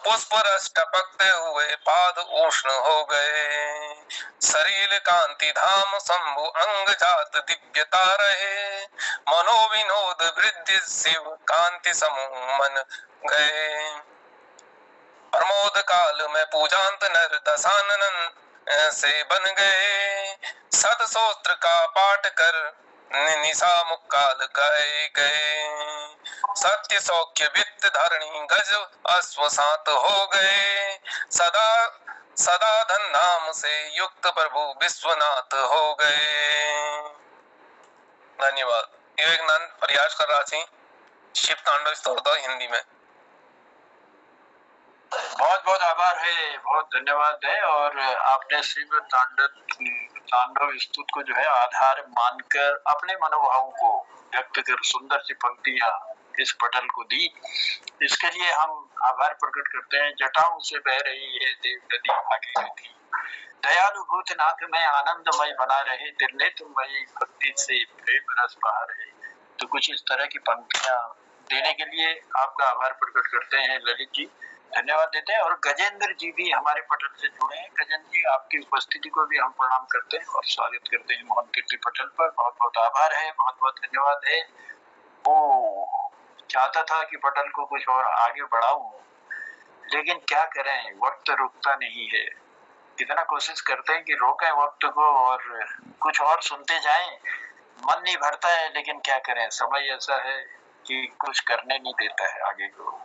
पुष्प रस टपकते हुए पाद उष्ण हो गए। शरीर कांति धाम शंभु अंग जात दिव्यता रहे, मनोविनोद वृद्धि शिव कांति समूह मन गए। प्रमोद काल में पूजांत नर दशानन से बन गए, सत सोत्र का पाठ कर निशा मुक्काल गाए गए। सत्य सौख्य वित्त धरणी गज अश्वसात हो गए, सदा सदा धन नाम से युक्त प्रभु विश्वनाथ हो गए। धन्यवाद। विवेकानंद प्रयास कर रहा थी शिव तांडव स्तोत्र हिंदी में। बहुत बहुत आभार है, बहुत धन्यवाद है। और आपने शिव तांडव स्तुत को जो है आधार मानकर अपने मनोभावों को व्यक्त कर सुंदर सी पंक्तियां इस पटल को दी, इसके लिए हम आभार प्रकट करते हैं। जटाओं से बह रही है देव नदी भागीरथी, दयालु भूतनाथ में आनंदमय बना रहे, त्रिनेत्रमयी भक्ति से प्रेम रस बहा रहे। तो कुछ इस तरह की पंक्तियां देने के लिए आपका आभार प्रकट करते हैं ललित जी, धन्यवाद देते हैं। और गजेंद्र जी भी हमारे पटल से जुड़े हैं। गजेंद्र जी, आपकी उपस्थिति को भी हम प्रणाम करते हैं और स्वागत करते हैं मोहन कीर्ति पटल पर। बहुत बहुत आभार है, बहुत बहुत धन्यवाद है। वो चाहता था कि पटल को कुछ और आगे बढ़ाऊं, लेकिन क्या करें, वक्त रुकता नहीं है। कितना कोशिश करते हैं कि रोकें वक्त को और कुछ और सुनते जाएं, मन नहीं भरता है। लेकिन क्या करें, समय ऐसा है कि कुछ करने नहीं देता है आगे को।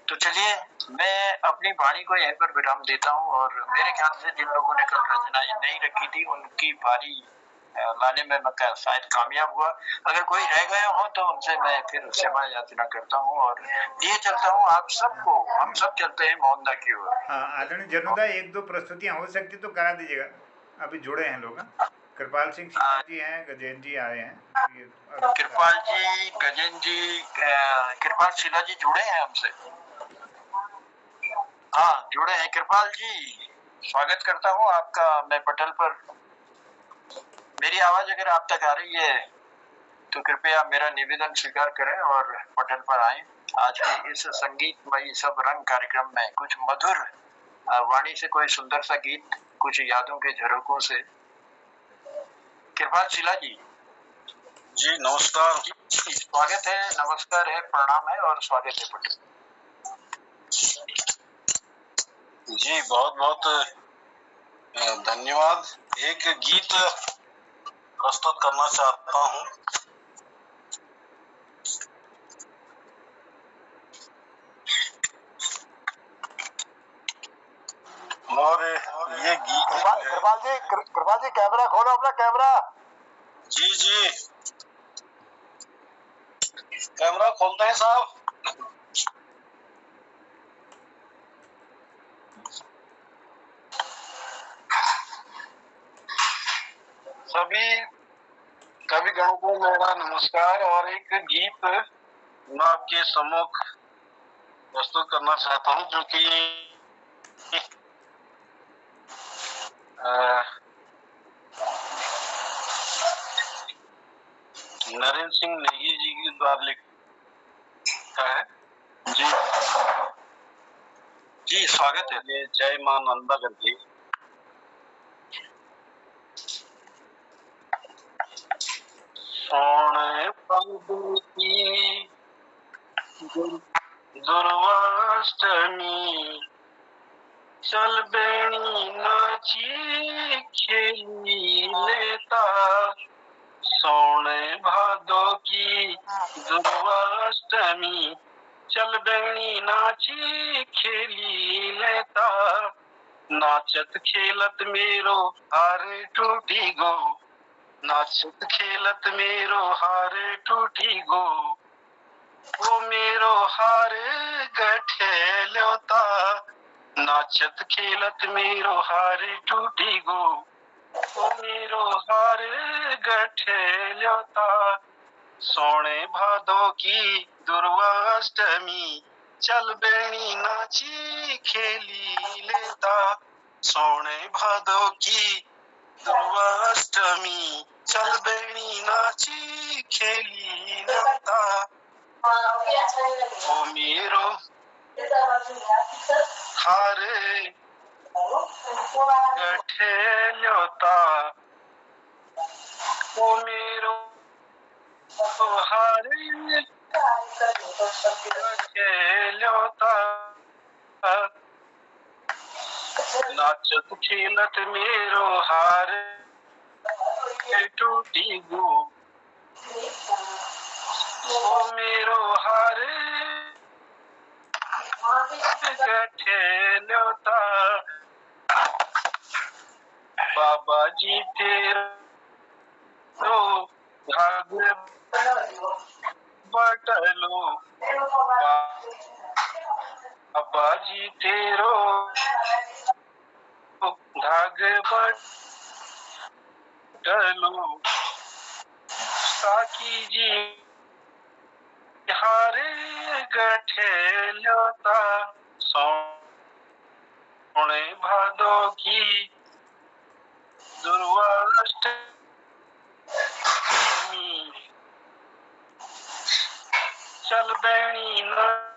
तो चलिए, मैं अपनी वाणी को यहीं पर विराम देता हूँ। और मेरे ख्याल से जिन लोगों ने कल रचना नहीं रखी थी, उनकी बारी लाने में मैं शायद कामयाब हुआ। अगर कोई रह गया हो तो उनसे मैं फिर क्षमा याचना करता हूँ और लिए चलता हूँ आप सबको। हम सब चलते हैं मोहनदा की ओर। आदरणीय जनुदा, 1-2 प्रस्तुतियां हो सकती तो करा दीजिएगा। अभी जुड़े हैं लोग, कृपाल सिंह जी हैं, गजेंद्र जी आए हैं। कृपाल जी, गजेंद्र जी, कृपाल शिला जी जुड़े हैं हमसे। हाँ, जुड़े हैं। कृपाल जी, स्वागत करता हूँ आपका मैं पटल पर। मेरी आवाज अगर आप तक आ रही है तो कृपया मेरा निवेदन स्वीकार करें और पटल पर आए। आज के इस संगीतमयी सब रंग कार्यक्रम में कुछ मधुर वाणी से कोई सुंदर सा गीत, कुछ यादों के झरोकों से। कृपाल शिला जी। जी नमस्कार। जी स्वागत है, नमस्कार है, प्रणाम है और स्वागत है पटल। जी बहुत बहुत धन्यवाद। एक गीत प्रस्तुत करना चाहता हूँ। और ये गीत कृपाल जी कैमरा खोलो, अपना कैमरा। जी जी कैमरा खोलते हैं साहब। सभी कविगणों को मेरा नमस्कार। और एक गीत मैं आपके सम्मुख प्रस्तुत करना चाहता हूँ जो कि नरेंद्र सिंह नेगी जी के द्वारा लिखा है। जी जी स्वागत है। ये जय मां नंदा करके। सोने पंडू की दुर्वाष्टमी चल बेणी नाची खेली लेता। सोने भादो की दुर्वाष्टमी चल बेणी नाची खेली लेता। नाचत खेलत मेरो हारे टूटी गो, नाचत खेलत मेरो हारे टूटी गो। वो मेरो हारे गठे ल्योता, नाचत खेलत मेरो हारे टूटी गो। वो मेरो हारे गठे ल्योता। सोने भादो की दुर्वाष्टमी चल बेणी नाची खेली लेता। सोने भादो की दुर्वाष्टमी चल बेणी नाची खेली लेता। ओ मेरो हारे गठे ल्योता। ओ मेरो हारे गठे ल्योता। नाचत खेलत मेरो हारे टूटी गो। ओ मेरो हारे गठे ल्योता। बाबा जी तेरो भाग बटलो। बाबा जी तेरो धाग बटलो। साकी जी हारे गठे ल्योता। सोने भादो की दुर्वाष्टमी चल बेणी नाची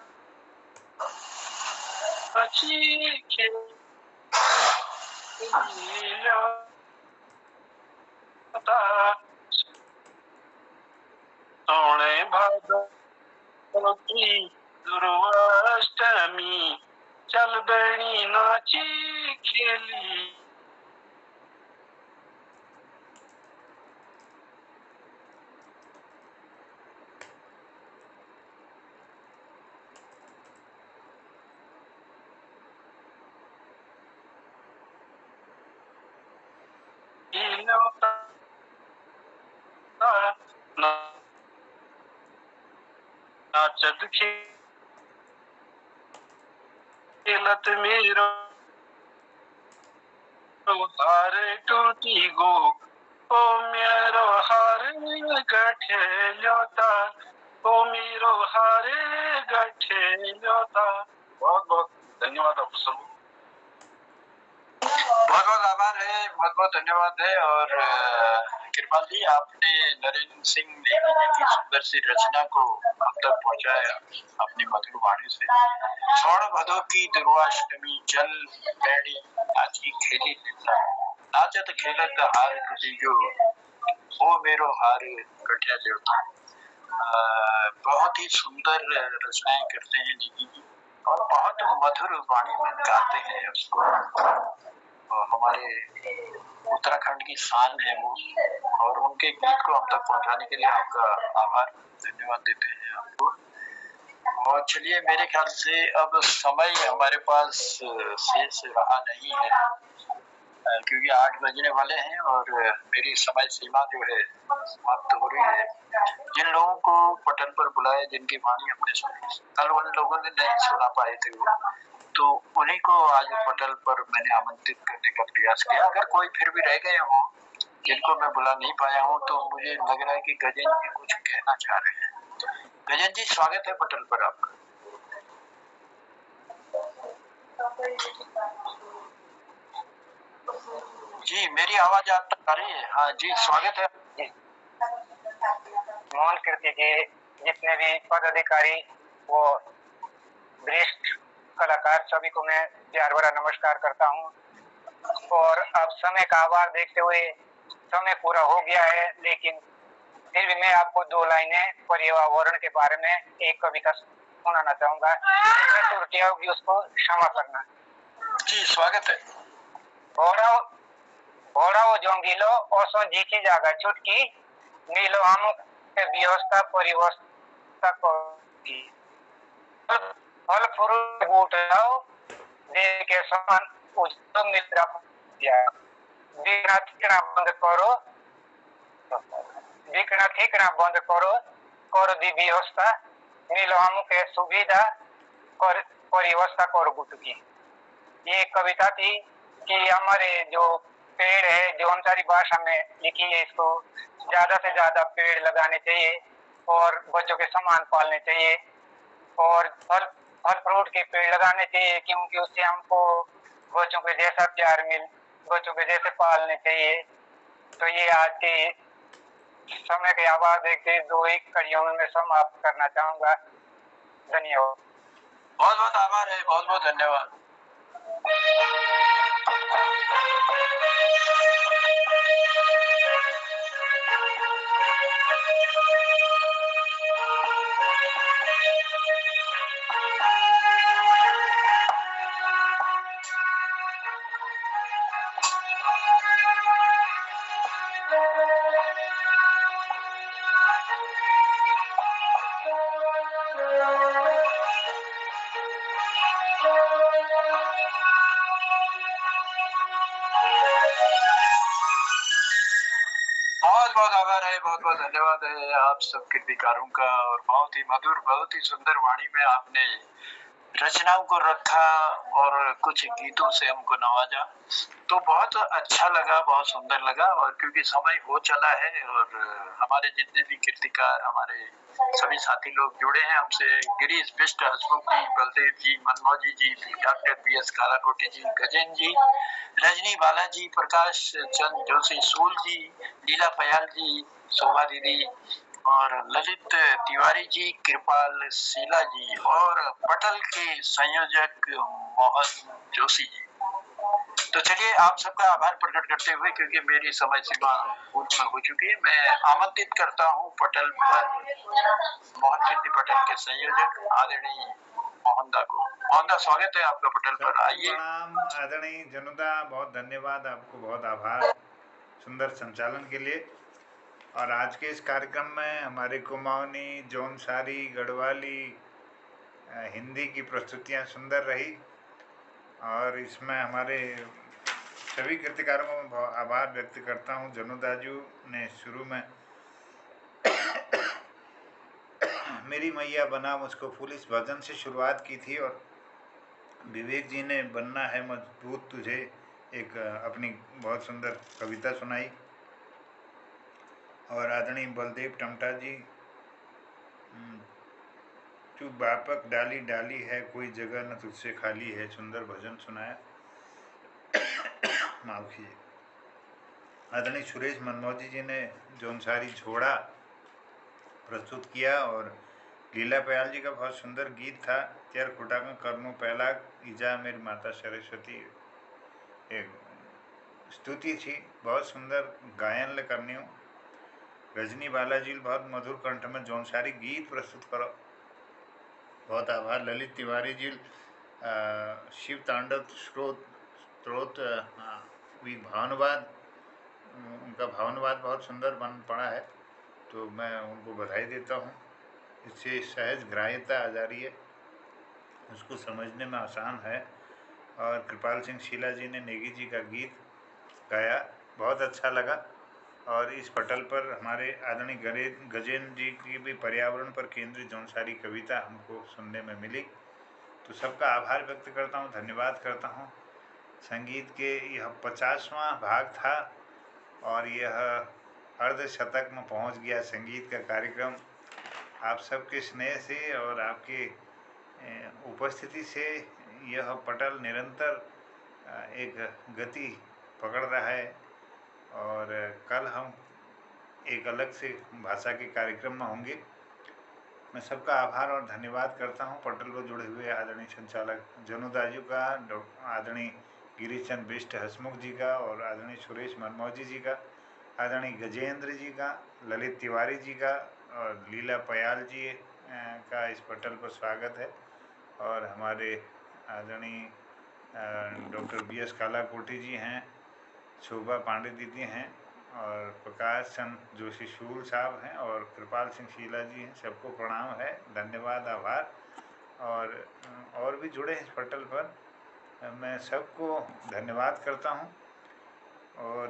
खेली ल्योता। सोने भादो की दुर्वाष्टमी चल बेणी नाची खेली ल्योता। नाचत खेलत मेरो हारे टूटी गो। ओ मेरो हारे गठे ल्योता। ओ मेरो हारे गठे ल्योता। बहुत बहुत धन्यवाद आप सबको। बहुत बहुत आभार है, बहुत बहुत धन्यवाद है। और कृपाल जी, आपने नरेंद्र सिंह नेगी जी की सुंदर सी रचना को हम तक पहुंचाया अपनी मधुर वाणी से। स्वर्ण भदो की दुर्वाष्टमी जल बैणी नाची खेली निंदा, नाचत खेलत हार टूटी जो ओ मेरो हार कटिया देवता। बहुत ही सुंदर रचनाएं करते हैं नेगी जी और बहुत मधुर वाणी में गाते हैं उसको। हमारे उत्तराखंड की शान है वो, और उनके गीत को हम तक पहुंचाने के लिए आपका आभार, धन्यवाद देते हैं आपको। और चलिए, मेरे ख्याल से अब समय हमारे पास शेष रहा नहीं है, क्योंकि 8 बजने वाले हैं और मेरी समय सीमा जो है समाप्त हो रही है। जिन लोगों को पटल पर बुलाया, जिनकी वाणी हमने सुनी, कल उन लोगों ने नहीं सुना पाए थे वो, तो उन्हीं को आज पटल पर मैंने आमंत्रित करने का प्रयास किया। अगर कोई फिर भी रह गए हों जिनको मैं बुला नहीं पाया हूं, तो मुझे लग रहा है कि गजेंद्र जी कुछ कहना चाह रहे हैं। गजेंद्र जी, स्वागत है पटल पर आपका। जी, मेरी आवाज आप तक आ रही है? हाँ जी, स्वागत है जी। मोहन कीर्ति के जितने भी पदाधिकारी वो वरिष्ठ कलाकार, सभी को मैं प्यार भरा नमस्कार करता हूँ। और अब समय का आभार देखते हुए समय पूरा हो गया है, लेकिन फिर भी मैं आपको 2 लाइनें पर्यावरण के बारे में एक कविता सुनाना चाहूंगा। जिसमें त्रुटियां होगी उसको क्षमा करना। जी, स्वागत है। घोड़ा जोंगिलो ओसो जीची जागा छुटकी नीलो हम व्यवस्था परिवस्था की फल फ्रूट बूट लाओ दे के समान उजो मिल दिया बिकना ठिकना बंद करो, बिकना ठिकना बंद करो कर दी व्यवस्था नीलो हम के सुविधा कर परिवस्था करो गुटकी। ये कविता थी कि हमारे जो पेड़ है, जो अंसारी भाषा में लिखी है, इसको ज्यादा से ज्यादा पेड़ लगाने चाहिए और बच्चों के समान पालने चाहिए और फल फ्रूट के पेड़ लगाने चाहिए, क्योंकि उससे हमको बच्चों के जैसा प्यार बच्चों के जैसे पालने चाहिए। तो ये आज के समय के आभार देखते 2 एक कड़ियों में समाप्त करना चाहूंगा। धन्यवाद। बहुत बहुत आभार है, बहुत बहुत धन्यवाद। बहुत आभार है, बहुत बहुत धन्यवाद है आप सब कीर्तिकारों का। और बहुत ही मधुर, बहुत ही सुंदर वाणी में आपने रचनाओं को रखा और कुछ गीतों से हमको नवाजा, तो बहुत अच्छा लगा, बहुत सुंदर लगा। और क्योंकि समय हो चला है और हमारे जितने भी कीर्तिकार, हमारे सभी साथी लोग जुड़े हैं हमसे, गिरीश बिष्ट, हसमुख जी, बलदेव जी, मनमोजी जी, डॉक्टर BS कालाकोटी जी, गजेंद्र जी, रजनी बालाजी, प्रकाश चंद जोशी, सूल जी, लीला पयाल जी, शोभा दीदी और ललित तिवारी जी, कृपाल शीला जी और पटल के संयोजक मोहन जोशी जी। तो चलिए, आप सबका आभार प्रकट करते हुए, क्योंकि मेरी समय सीमा पूर्ण हो चुकी है, मैं आमंत्रित करता हूं पटल पर मोहन कीर्ति पटल के संयोजक आदरणीय मोहनदा को। मोहनदा, स्वागत है आपका पटल पर, आइए। प्रणाम आदरणीय जनुदा, बहुत धन्यवाद आपको, बहुत आभार सुंदर संचालन के लिए। और आज के इस कार्यक्रम में हमारे कुमाऊनी, जौनसारी, गढ़वाली, हिंदी की प्रस्तुतियां सुंदर रही और इसमें हमारे सभी कीर्तिकारों को मैं आभार व्यक्त करता हूं। जनुदाजू ने शुरू में मेरी मैया बना मुझको फूल इस भजन से शुरुआत की थी और विवेक जी ने बनना है मजबूत तुझे एक अपनी बहुत सुंदर कविता सुनाई। और आदरणीय बलदेव टमटा जी, तू व्यापक डाली डाली है कोई जगह न तुझसे खाली है, सुंदर भजन सुनाया। माफ कीजिए, आदरणीय सुरेश मनमोजी जी ने जौनसारी झोड़ा प्रस्तुत किया और लीला पयाल जी का बहुत सुंदर गीत था, त्यार खुटाका करनो पहला ईजा मेरी माता सरस्वती, एक स्तुति थी, बहुत सुंदर गायन करनी हूँ। रजनी बालाजी बहुत मधुर कंठ में जौनसारी गीत प्रस्तुत करो, बहुत आभार। ललित तिवारी जी शिव तांडव स्त्रोत भावनवाद, उनका भावनवाद बहुत सुंदर बन पड़ा है, तो मैं उनको बधाई देता हूँ। इससे सहज ग्राह्यता आ जा रही है, उसको समझने में आसान है। और कृपाल सिंह शीला जी ने नेगी जी का गीत गाया, बहुत अच्छा लगा। और इस पटल पर हमारे आदरणीय गजेंद्र जी की भी पर्यावरण पर केंद्रित जौनसारी कविता हमको सुनने में मिली, तो सबका आभार व्यक्त करता हूँ, धन्यवाद करता हूँ। संगीत के यह 50वां भाग था और यह अर्धशतक में पहुँच गया संगीत का कार्यक्रम। आप सबके स्नेह से और आपके उपस्थिति से यह पटल निरंतर एक गति पकड़ रहा है और कल हम एक अलग से भाषा के कार्यक्रम में होंगे। मैं सबका आभार और धन्यवाद करता हूं। पटल पर जुड़े हुए आदरणीय संचालक जनुदाजू का, आदरणीय गिरीश चंद बिष्ट हसमुख जी का और आदरणीय सुरेश मनमोजी जी का, आदरणीय गजेंद्र जी का, ललित तिवारी जी का और लीला पयाल जी का इस पटल पर स्वागत है। और हमारे आदरणीय डॉक्टर BS कालाकोटी जी हैं, शोभा पांडे दीदी हैं और प्रकाश चंद जोशी शूल साहब हैं और कृपाल सिंह शीला जी हैं। सबको प्रणाम है, धन्यवाद, आभार। और भी जुड़े हैं इस पटल पर, मैं सबको धन्यवाद करता हूं। और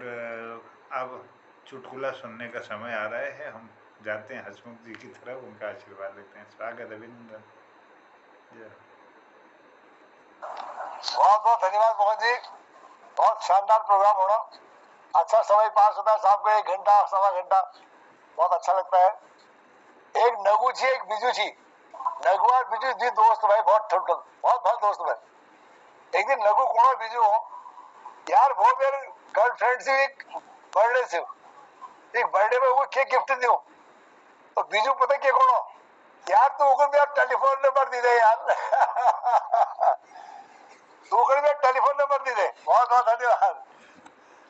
अब चुटकुला सुनने का समय आ रहा है, हम जाते हैं हसमुख जी की तरफ, उनका आशीर्वाद लेते हैं। स्वागत, अभिनंदन। बहुत बहुत धन्यवाद मोहन जी, बहुत शानदार प्रोग्राम होना, अच्छा समय पास होता है शाम को 1 घंटा सवा घंटा, बहुत अच्छा लगता है। एक नगू जी एक बिजू जी, नगू और बिजू जी दोस्त भाई, बहुत दोस्त भाई। एक दिन नगू को बिजू हो यार, वो मेरे गर्लफ्रेंड से एक बर्थडे से एक बर्थडे में वो केक गिफ्ट दियो, तो बिजू पता क्या कौन यार, तू को मेरा टेलीफोन नंबर दे दे यार तू को मेरा टेलीफोन नंबर दे दे। बहुत बहुत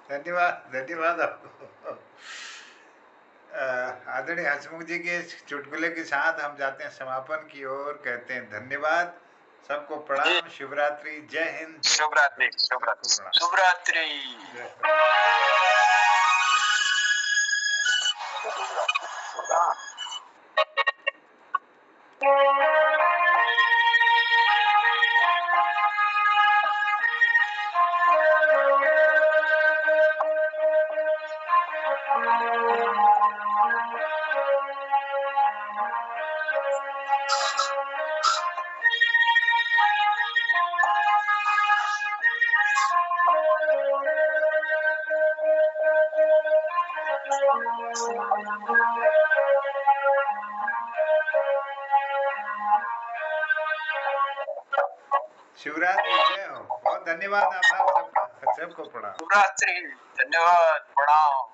धन्यवाद। धन्यवाद आपको। आदरणीय हसमुख जी के चुटकुले के साथ हम जाते हैं समापन की ओर, कहते हैं धन्यवाद, सबको प्रणाम, शिवरात्रि, जय हिंद, शुभरात्रि, शुभरात्रि। शिवरात्रि, जय हो, बहुत धन्यवाद, आभार, सबको प्रणाम। शुभरात्रि, धन्यवाद, प्रणाम।